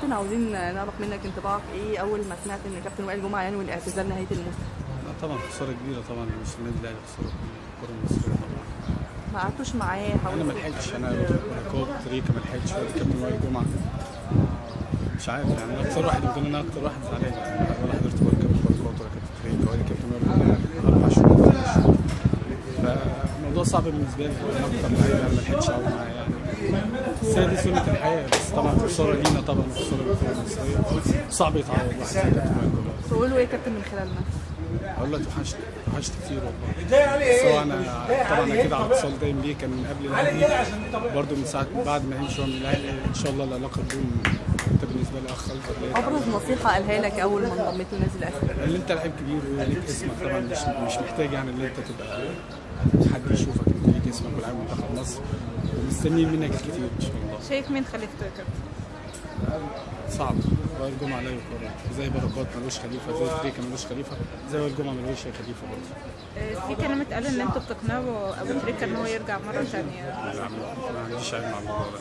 كابتن عاوزين نعرف منك انطباعك ايه اول ما سمعت ان كابتن وائل جمعه ينوي الاعتزال نهايه الموسم؟ طبعا خساره كبيره طبعا، مش النادي الاهلي، خساره الكره المصريه طبعا. ما قعدتوش معاه انا ما لحقتش، انا كوب تريكا ما لحقتش كابتن وائل جمعه. مش عارف يعني اكتر واحد، يمكن انا اكتر واحد زعلان يعني، ولا حضرت ولا كابتن كوب ولا كابتن تريكا ولا كابتن وائل جمعه 4 شهور. فالموضوع صعب بالنسبه لي، انا اكتر لعيب انا ما لحقتش اقعد معاه يعني. بس هي دي سنه الحياه، بس طبعا خساره لينا طبعا، خساره للكره المصريه صعب يتعوض واحد زي كابتن وائل جمعه. تقولوا ايه يا كابتن من خلالنا؟ اقول لك وحشت كتير والله. بس هو انا طبعا اكيد على اتصال دايم بيه، كان من قبل الاهلي برضه، من ساعه بعد ما يمشي من الاهلي ان شاء الله العلاقه تكون، انت بالنسبه لي اخ اكبر. ابرز نصيحه قالها لك اول ما انضميت للنادي الاهلي؟ اللي انت لعيب كبير وليك اسمك طبعا، مش محتاج يعني ان انت تبقى حد يشوفك، انت ليك اسمك ولاعب منتخب مصر ومستنيين منك كتير ان شاء الله. شايف مين خليفته يا كابتن؟ صعب. وائل جمعه لا يقارن، زي بركات ملوش خليفه، زي تريكا ملوش خليفه، زي وائل جمعه ملوش خليفه برضه. في كلام اتقال ان انتوا بتقنعوا ابو تريكا ان هو يرجع مره ثانيه. لا، ما عنديش علم على الموضوع ده.